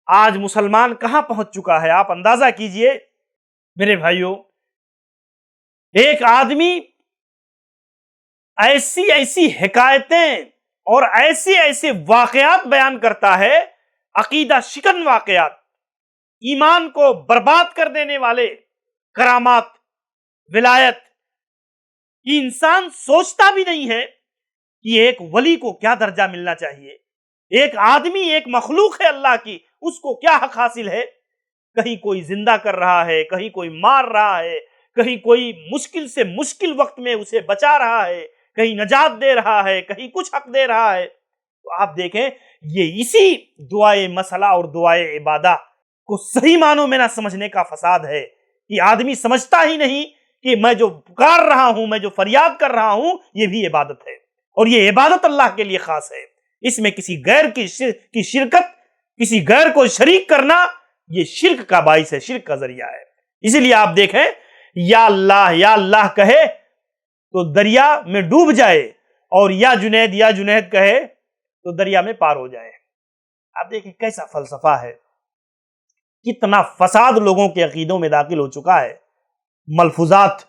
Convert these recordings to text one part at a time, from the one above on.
آج مسلمان کہاں پہنچ چکا ہے آپ اندازہ کیجئے میرے بھائیوں. ایک آدمی ایسی ایسی حکایتیں اور ایسے ایسے واقعات بیان کرتا ہے، عقیدہ شکن واقعات، ایمان کو برباد کر دینے والے کرامات، ولایت، کہ انسان سوچتا بھی نہیں ہے کہ ایک ولی کو کیا درجہ ملنا چاہیے. ایک آدمی، ایک مخلوق ہے اللہ کی، اس کو کیا حق حاصل ہے. کہیں کوئی زندہ کر رہا ہے، کہیں کوئی مار رہا ہے، کہیں کوئی مشکل سے مشکل وقت میں اسے بچا رہا ہے، کہیں نجات دے رہا ہے، کہیں کچھ حق دے رہا ہے. تو آپ دیکھیں یہ اسی دعائے مسئلہ اور دعائے عبادہ کو صحیح معنوں میں نہ سمجھنے کا فساد ہے. یہ آدمی سمجھتا ہی نہیں کہ میں جو پکار رہا ہوں، میں جو فریاد کر رہا ہوں، یہ بھی عبادت ہے، اور یہ عبادت اللہ کے لیے خاص ہے. اس میں کسی غیر کی شرکت، کسی غیر کو شریک کرنا، یہ شرک کا باعث ہے، شرک کا ذریعہ ہے. اسی لیے آپ دیکھیں یا اللہ کہے تو دریا میں ڈوب جائے، اور یا جنید کہے تو دریا میں پار ہو جائے. آپ دیکھیں کیسا فلسفہ ہے، کتنا فساد لوگوں کے عقیدوں میں داخل ہو چکا ہے. ملفوظات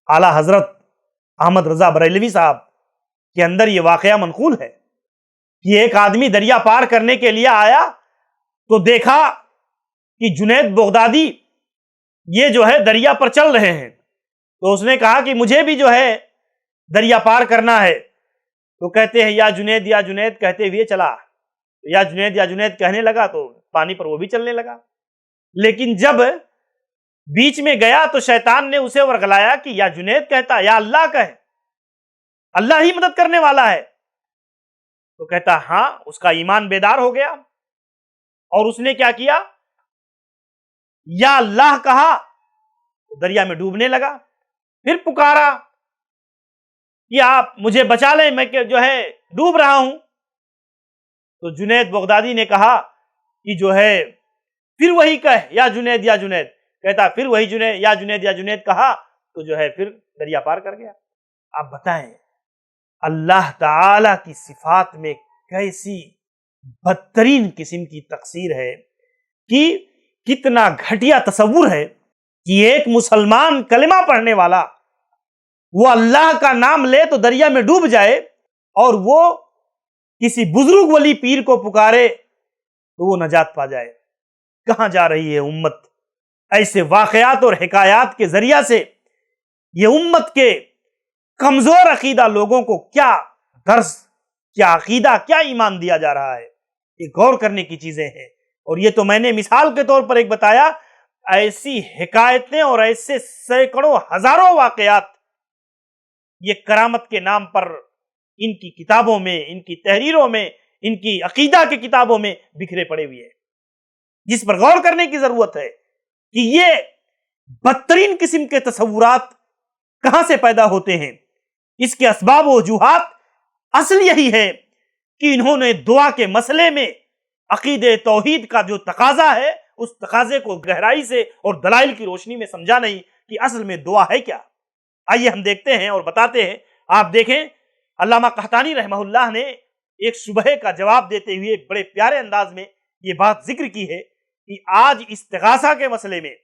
اعلی حضرت احمد رضا بریلوی صاحب کے اندر یہ واقعہ منقول ہے کہ ایک آدمی دریا پار کرنے کے لیے آیا تو دیکھا کہ جنید بغدادی یہ جو ہے دریا پر چل رہے ہیں. تو اس نے کہا کہ مجھے بھی جو ہے دریا پار کرنا ہے. تو کہتے ہیں یا جنید کہتے ہوئے چلا. یا جنید کہنے لگا تو پانی پر وہ بھی چلنے لگا. لیکن جب بیچ میں گیا تو شیطان نے اسے ورغلایا کہ یا جنید کہتا یا اللہ کہے، اللہ ہی مدد کرنے والا ہے. تو کہتا ہاں. اس کا ایمان بیدار ہو گیا اور اس نے کیا کیا، یا اللہ کہا تو دریا میں ڈوبنے لگا. پھر پکارا کہ آپ مجھے بچا لیں، میں جو ہے ڈوب رہا ہوں. تو جنید بغدادی نے کہا کہ جو ہے پھر وہی کہے یا جنید کہتا پھر وہی جنید کہا تو جو ہے پھر دریا پار کر گیا. آپ بتائیں اللہ تعالی کی صفات میں کیسی بدترین قسم کی تقصیر ہے، کہ کتنا گھٹیا تصور ہے کہ ایک مسلمان کلمہ پڑھنے والا وہ اللہ کا نام لے تو دریا میں ڈوب جائے، اور وہ کسی بزرگ ولی پیر کو پکارے تو وہ نجات پا جائے. کہاں جا رہی ہے امت؟ ایسے واقعات اور حکایات کے ذریعہ سے یہ امت کے کمزور عقیدہ لوگوں کو کیا درس، کیا عقیدہ، کیا ایمان دیا جا رہا ہے، یہ غور کرنے کی چیزیں ہیں. اور یہ تو میں نے مثال کے طور پر ایک بتایا. ایسی حکایتیں اور ایسے سینکڑوں ہزاروں واقعات یہ کرامت کے نام پر ان کی کتابوں میں، ان کی تحریروں میں، ان کی عقیدہ کی کتابوں میں بکھرے پڑے ہوئے ہیں، جس پر غور کرنے کی ضرورت ہے کہ یہ بدترین قسم کے تصورات کہاں سے پیدا ہوتے ہیں. اس کے اسباب و وجوہات اصل یہی ہے کہ انہوں نے دعا کے مسئلے میں عقیدہ توحید کا جو تقاضا ہے، اس تقاضے کو گہرائی سے اور دلائل کی روشنی میں سمجھا نہیں کہ اصل میں دعا ہے کیا. آئیے ہم دیکھتے ہیں اور بتاتے ہیں. آپ دیکھیں علامہ قحطانی رحمہ اللہ نے ایک شبہے کا جواب دیتے ہوئے بڑے پیارے انداز میں یہ بات ذکر کی ہے کہ آج استغاثہ کے مسئلے میں،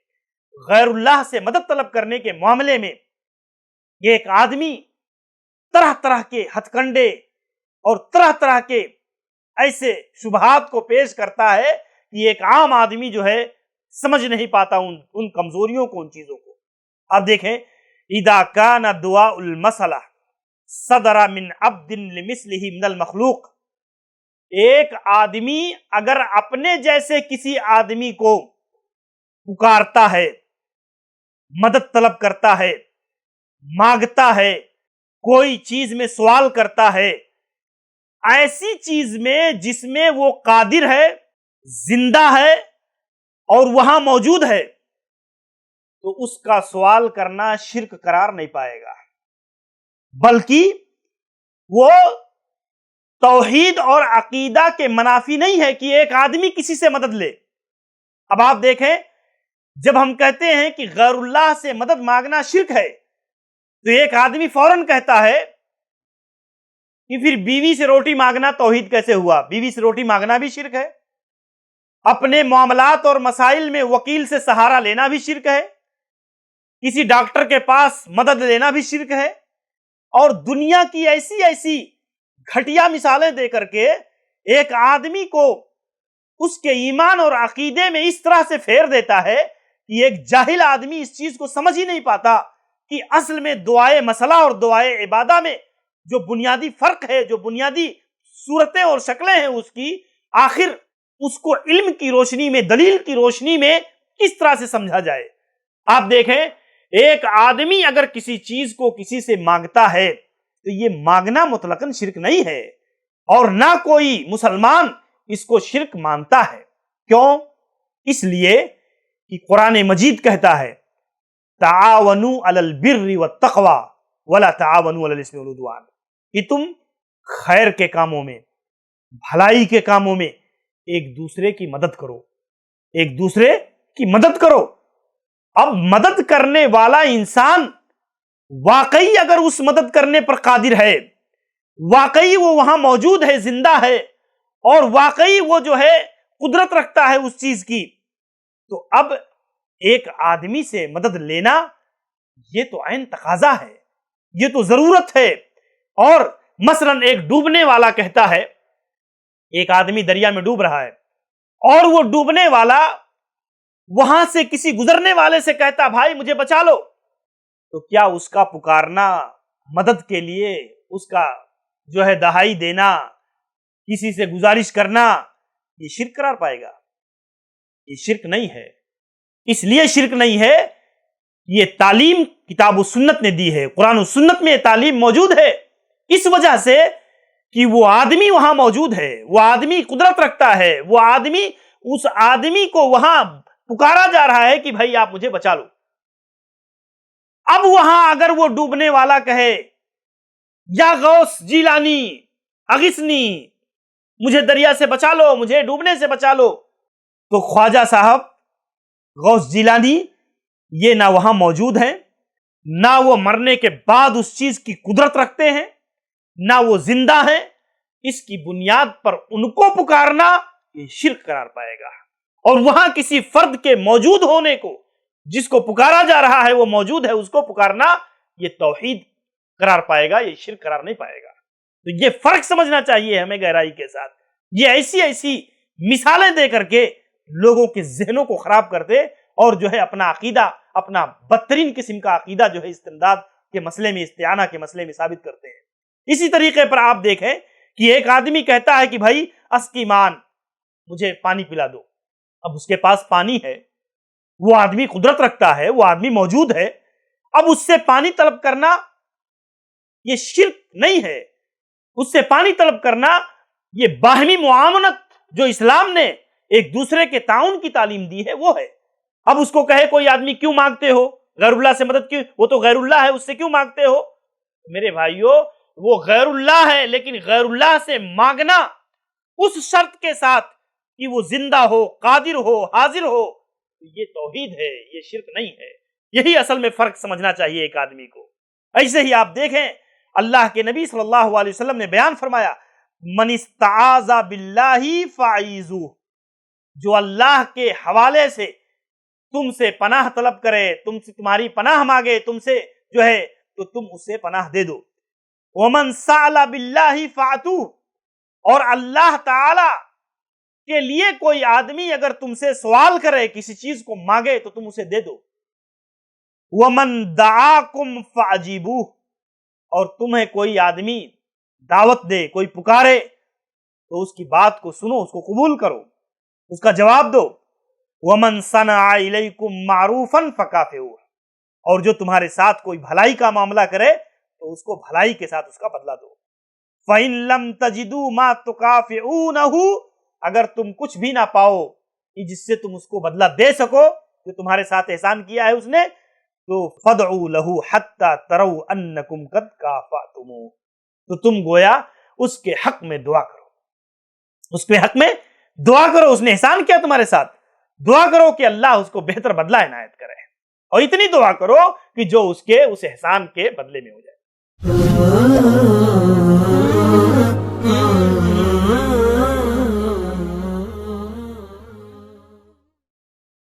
غیر اللہ سے مدد طلب کرنے کے معاملے میں، یہ ایک آدمی طرح طرح کے ہتھ کنڈے اور طرح طرح کے ایسے شبہات کو پیش کرتا ہے کہ ایک عام آدمی جو ہے سمجھ نہیں پاتا ان کمزوریوں کو، ان چیزوں کو. اب دیکھیں اذا کان دعاء المسئلہ صدر من عبد لمثلہ من المخلوق، ایک آدمی اگر اپنے جیسے کسی آدمی کو پکارتا ہے، مدد طلب کرتا ہے، مانگتا ہے، کوئی چیز میں سوال کرتا ہے، ایسی چیز میں جس میں وہ قادر ہے، زندہ ہے اور وہاں موجود ہے، تو اس کا سوال کرنا شرک قرار نہیں پائے گا، بلکہ وہ توحید اور عقیدہ کے منافی نہیں ہے کہ ایک آدمی کسی سے مدد لے. اب آپ دیکھیں جب ہم کہتے ہیں کہ غیر اللہ سے مدد مانگنا شرک ہے، تو ایک آدمی فوراً کہتا ہے کہ پھر بیوی سے روٹی مانگنا توحید کیسے ہوا؟ بیوی سے روٹی مانگنا بھی شرک ہے. اپنے معاملات اور مسائل میں وکیل سے سہارا لینا بھی شرک ہے، کسی ڈاکٹر کے پاس مدد لینا بھی شرک ہے، اور دنیا کی ایسی ایسی گھٹیا مثالیں دے کر کے ایک آدمی کو اس کے ایمان اور عقیدے میں اس طرح سے پھیر دیتا ہے کہ ایک جاہل آدمی اس چیز کو سمجھ ہی نہیں پاتا کہ اصل میں دعائے مسئلہ اور دعائے عبادہ میں جو بنیادی فرق ہے، جو بنیادی صورتیں اور شکلیں ہیں اس کی، آخر اس کو علم کی روشنی میں، دلیل کی روشنی میں کس طرح سے سمجھا جائے۔ آپ دیکھیں، ایک آدمی اگر کسی چیز کو کسی سے مانگتا ہے تو یہ مانگنا مطلقاً شرک نہیں ہے، اور نہ کوئی مسلمان اس کو شرک مانتا ہے۔ کیوں؟ اس لیے کہ قرآن مجید کہتا ہے تعاونوا علی البر والتقوی ولا تعاونوا علی الاثم والعدوان، کہ تم خیر کے کاموں میں، بھلائی کے کاموں میں ایک دوسرے کی مدد کرو، ایک دوسرے کی مدد کرو۔ اب مدد کرنے والا انسان واقعی اگر اس مدد کرنے پر قادر ہے، واقعی وہ وہاں موجود ہے، زندہ ہے، اور واقعی وہ جو ہے قدرت رکھتا ہے اس چیز کی، تو اب ایک آدمی سے مدد لینا یہ تو عین تقاضا ہے، یہ تو ضرورت ہے۔ اور مثلا ایک ڈوبنے والا کہتا ہے، ایک آدمی دریا میں ڈوب رہا ہے اور وہ ڈوبنے والا وہاں سے کسی گزرنے والے سے کہتا بھائی مجھے بچا لو، تو کیا اس کا پکارنا مدد کے لیے، اس کا جو ہے دہائی دینا، کسی سے گزارش کرنا، یہ شرک قرار پائے گا؟ یہ شرک نہیں ہے۔ اس لیے شرک نہیں ہے، یہ تعلیم کتاب و سنت نے دی ہے، قرآن و سنت میں یہ تعلیم موجود ہے، اس وجہ سے کہ وہ آدمی وہاں موجود ہے، وہ آدمی قدرت رکھتا ہے، وہ آدمی، اس آدمی کو وہاں پکارا جا رہا ہے کہ بھائی آپ مجھے بچا لو۔ اب وہاں اگر وہ ڈوبنے والا کہے یا غوث جیلانی اغثنی، مجھے دریا سے بچا لو، مجھے ڈوبنے سے بچا لو، تو خواجہ صاحب غوث جیلانی یہ نہ وہاں موجود ہیں، نہ وہ مرنے کے بعد اس چیز کی قدرت رکھتے ہیں، نہ وہ زندہ ہیں۔ اس کی بنیاد پر ان کو پکارنا یہ شرک قرار پائے گا، اور وہاں کسی فرد کے موجود ہونے کو، جس کو پکارا جا رہا ہے وہ موجود ہے، اس کو پکارنا یہ توحید قرار پائے گا، یہ شرک قرار نہیں پائے گا۔ تو یہ فرق سمجھنا چاہیے ہمیں گہرائی کے ساتھ۔ یہ ایسی ایسی مثالیں دے کر کے لوگوں کے ذہنوں کو خراب کرتے اور جو ہے اپنا عقیدہ، اپنا بدترین قسم کا عقیدہ جو ہے استمداد کے مسئلے میں، استعانہ کے مسئلے میں ثابت کرتے ہیں۔ اسی طریقے پر آپ دیکھیں کہ ایک آدمی کہتا ہے کہ بھائی اسکیمان مجھے پانی پلا دو، اب اس کے پاس پانی ہے، وہ آدمی قدرت رکھتا ہے، وہ آدمی موجود ہے، اب اس سے پانی طلب کرنا یہ شرک نہیں ہے۔ اس سے پانی طلب کرنا یہ باہمی معاونت جو اسلام نے ایک دوسرے کے تعاون کی تعلیم دی ہے وہ ہے۔ اب اس کو کہے کوئی آدمی کیوں مانگتے ہو غیر اللہ سے مدد، کیوں؟ وہ تو غیر اللہ ہے، اس سے کیوں مانگتے ہو؟ میرے بھائیو، وہ غیر اللہ ہے، لیکن غیر اللہ سے مانگنا اس شرط کے ساتھ کہ وہ زندہ ہو، قادر ہو، حاضر ہو، یہ توحید ہے، یہ شرک نہیں ہے۔ یہی اصل میں فرق سمجھنا چاہیے ایک آدمی کو۔ ایسے ہی آپ دیکھیں اللہ کے نبی صلی اللہ علیہ وسلم نے بیان فرمایا من استعاذ باللہ فاعیذوہ، جو اللہ کے حوالے سے تم سے پناہ طلب کرے، تم سے تمہاری پناہ مانگے، تم سے جو ہے تو تم اسے پناہ دے دو۔ ومن سأل باللہ فاعطوہ، اور اللہ تعالی کے لیے کوئی آدمی اگر تم سے سوال کرے، کسی چیز کو مانگے تو تم اسے دے دو۔ ومن دعاکم فاجیبوہ، اور تمہیں کوئی آدمی دعوت دے، کوئی پکارے تو اس کی بات کو سنو، اس کو قبول کرو، اس کا جواب دو۔ ومن صنع الیکم معروفا فکافئوہ، اور جو تمہارے ساتھ کوئی بھلائی کا معاملہ کرے تو اس کو بھلائی کے ساتھ اس کا بدلہ دو۔ فَإِن لَمْ تَجِدُوا مَا تُكَافِئُونَهُ، اگر تم کچھ بھی نہ پاؤ کہ جس سے تم اس کو بدلہ دے سکو، جو تمہارے ساتھ احسان کیا ہے اس نے، تو فَادْعُوا لَهُ حَتَّى تَرَوْا أَنَّكُمْ قَدْ كَافَأْتُمُوهُ، تو تم گویا اس کے حق میں دعا کرو، اس کے حق میں دعا کرو، اس نے احسان کیا تمہارے ساتھ، دعا کرو کہ اللہ اس کو بہتر بدلہ عنایت کرے، اور اتنی دعا کرو کہ جو اس احسان کے بدلے میں ہو جائے۔